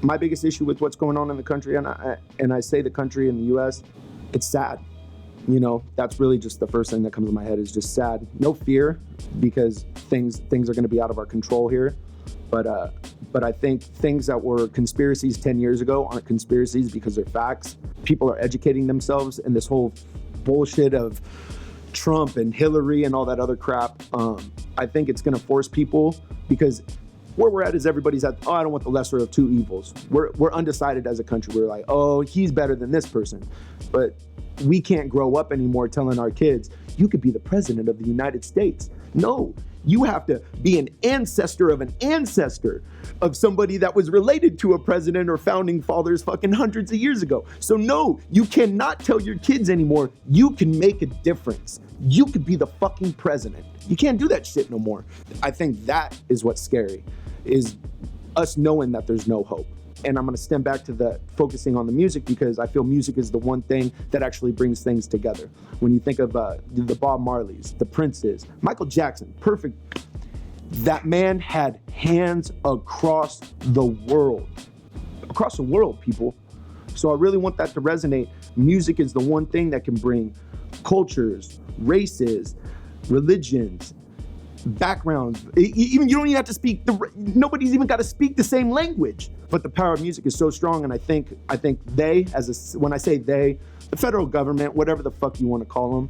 My biggest issue with what's going on in the country, and I say the country in the U.S., it's sad. You know, that's really just the first thing that comes to my head is just sad. No fear, because things are going to be out of our control here. But I think things that were conspiracies 10 years ago aren't conspiracies because they're facts. People are educating themselves, and this whole bullshit of Trump and Hillary and all that other crap, I think it's going to force people, because where we're at is everybody's at, oh, I don't want the lesser of two evils. We're undecided as a country. We're like, oh, he's better than this person. But we can't grow up anymore telling our kids, you could be the president of the United States. No, you have to be an ancestor of somebody that was related to a president or founding fathers fucking hundreds of years ago. So no, you cannot tell your kids anymore, you can make a difference. You could be the fucking president. You can't do that shit no more. I think that is what's scary, is us knowing that there's no hope. And I'm gonna stem back to the focusing on the music, because I feel music is the one thing that actually brings things together. When you think of the Bob Marleys, the Princes, Michael Jackson, perfect. That man had hands across the world. Across the world, people. So I really want that to resonate. Music is the one thing that can bring cultures, races, religions, backgrounds. Even you don't even have to speak, nobody's even got to speak the same language. But the power of music is so strong, and I think they, when I say they, the federal government, whatever the fuck you want to call them,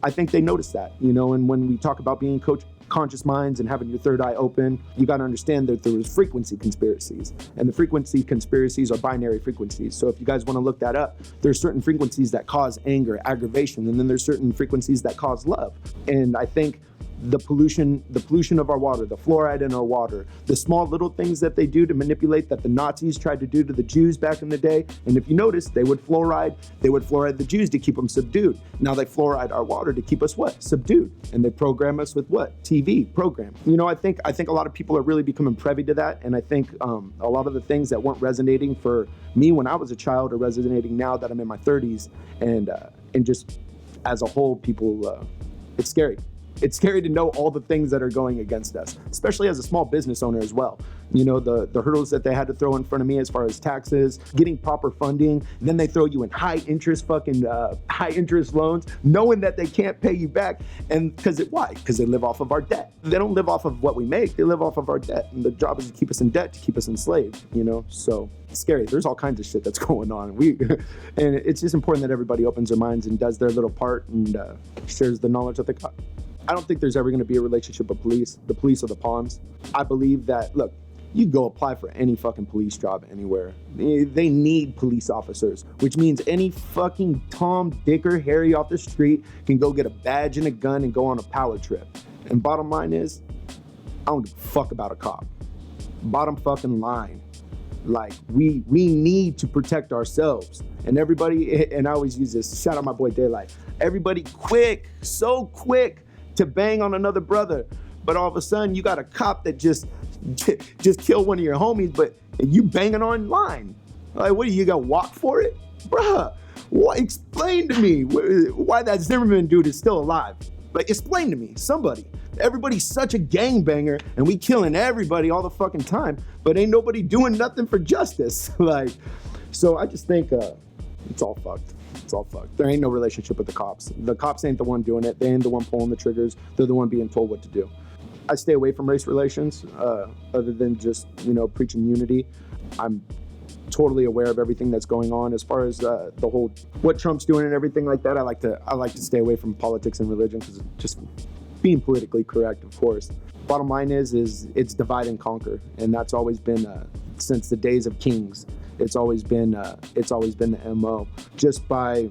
I think they notice that, you know. And when we talk about being conscious minds and having your third eye open, you got to understand that there's frequency conspiracies, and the frequency conspiracies are binary frequencies. So if you guys want to look that up, there's certain frequencies that cause anger, aggravation, and then there's certain frequencies that cause love. And I think the pollution of our water, the fluoride in our water, the small little things that they do to manipulate, that the Nazis tried to do to the Jews back in the day. And if you notice, they would fluoride the Jews to keep them subdued. Now they fluoride our water to keep us what? Subdued. And they program us with what? TV program. You know, I think a lot of people are really becoming privy to that. And I think a lot of the things that weren't resonating for me when I was a child are resonating now that I'm in my 30s. And just as a whole, people, it's scary. It's scary to know all the things that are going against us, especially as a small business owner as well. You know, the hurdles that they had to throw in front of me as far as taxes, getting proper funding. Then they throw you in high interest loans, knowing that they can't pay you back. And why? Because they live off of our debt. They don't live off of what we make. They live off of our debt. And the job is to keep us in debt, to keep us enslaved, you know? So it's scary. There's all kinds of shit that's going on. And it's just important that everybody opens their minds and does their little part and shares the knowledge that they got. I don't think there's ever going to be a relationship with police. The police are the pawns. I believe that, look, you go apply for any fucking police job anywhere. They need police officers, which means any fucking Tom, Dick, or Harry off the street can go get a badge and a gun and go on a power trip. And bottom line is, I don't give a fuck about a cop. Bottom fucking line. Like, we need to protect ourselves. And everybody, and I always use this, shout out my boy Daylight. Everybody so quick to bang on another brother, but all of a sudden you got a cop that just killed one of your homies, but you banging online. Like, what, you got walk for it? Bruh, explain to me why that Zimmerman dude is still alive. Like, explain to me, somebody. Everybody's such a gangbanger, and we killing everybody all the fucking time, but ain't nobody doing nothing for justice. Like, so I just think it's all fucked. It's all fucked. There ain't no relationship with the cops. The cops ain't the one doing it. They ain't the one pulling the triggers. They're the one being told what to do. I stay away from race relations, other than just, you know, preaching unity. I'm totally aware of everything that's going on as far as the whole what Trump's doing and everything like that. I like to stay away from politics and religion, because it's just being politically correct, of course. Bottom line is it's divide and conquer, and that's always been since the days of kings. It's always been the MO. Just by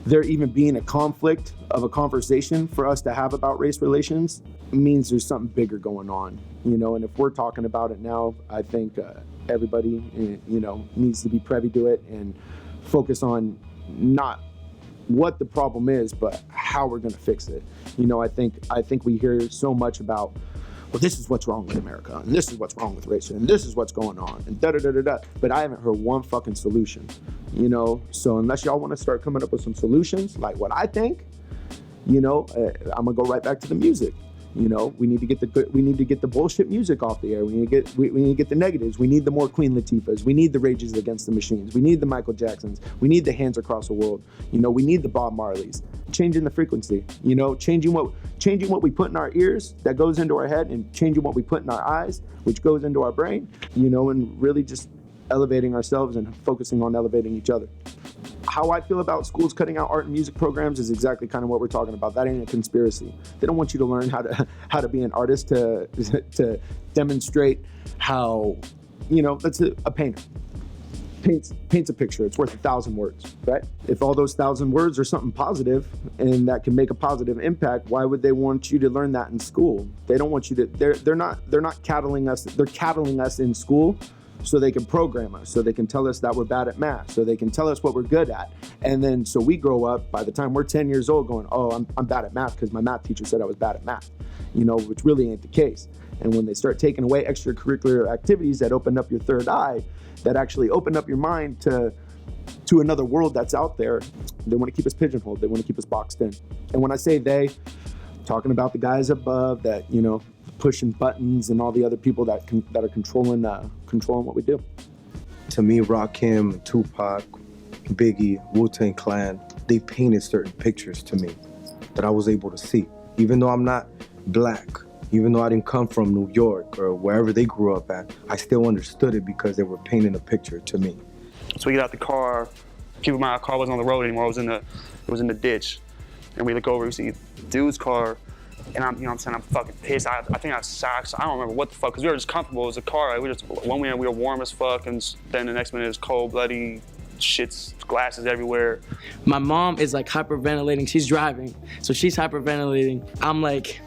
there even being a conflict of a conversation for us to have about race relations means there's something bigger going on, you know. And if we're talking about it now, I think everybody, you know, needs to be privy to it and focus on not what the problem is, but how we're going to fix it. You know, I think we hear so much about, well, this is what's wrong with America, and this is what's wrong with race, and this is what's going on, and da-da-da-da-da. But I haven't heard one fucking solution, you know? So unless y'all want to start coming up with some solutions, like what I think, you know, I'm going to go right back to the music. You know, we need to get the bullshit music off the air. We need to get the negatives. We need the more Queen Latifahs. We need the Rages Against the Machines. We need the Michael Jacksons. We need the Hands Across the World. You know, we need the Bob Marleys. Changing the frequency, you know, changing what we put in our ears that goes into our head, and changing what we put in our eyes, which goes into our brain, you know, and really just elevating ourselves and focusing on elevating each other. How I feel about schools cutting out art and music programs is exactly kind of what we're talking about. That ain't a conspiracy. They don't want you to learn how to be an artist to demonstrate how, you know, that's a painter. Paints a picture. It's worth 1,000 words, right? If all those 1,000 words are something positive and that can make a positive impact, why would they want you to learn that in school? They don't want you to. They're not cattling us. They're cattling us in school so they can program us, so they can tell us that we're bad at math, so they can tell us what we're good at, and then so we grow up. By the time we're 10 years old, going, oh, I'm bad at math because my math teacher said I was bad at math, you know, which really ain't the case. And when they start taking away extracurricular activities that open up your third eye, that actually open up your mind to another world that's out there, they want to keep us pigeonholed. They want to keep us boxed in. And when I say they, I'm talking about the guys above that, you know, pushing buttons and all the other people that are controlling what we do. To me, Rakim, Tupac, Biggie, Wu-Tang Clan, they painted certain pictures to me that I was able to see. Even though I'm not black, even though I didn't come from New York or wherever they grew up at, I still understood it because they were painting a picture to me. So we get out the car, keep in mind our car wasn't on the road anymore, it was in the ditch. And we look over, we see dude's car, and I'm, you know what I'm saying, I'm fucking pissed. I think I have socks, I don't remember what the fuck, because we were just comfortable. It was a car, like, one minute we were warm as fuck, and then the next minute it was cold, bloody, shit's glasses everywhere. My mom is like hyperventilating, she's driving, so she's hyperventilating. I'm like,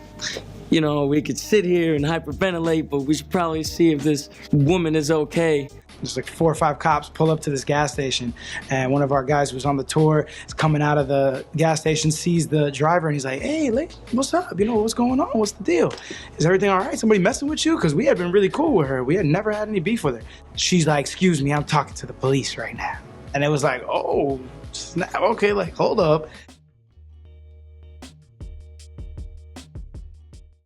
you know, we could sit here and hyperventilate, but we should probably see if this woman is okay. There's like 4 or 5 cops pull up to this gas station, and one of our guys who was on the tour is coming out of the gas station, sees the driver, and he's like, hey, what's up? You know, what's going on? What's the deal? Is everything all right? Somebody messing with you? Because we had been really cool with her. We had never had any beef with her. She's like, excuse me, I'm talking to the police right now. And it was like, oh, snap, okay, like, hold up.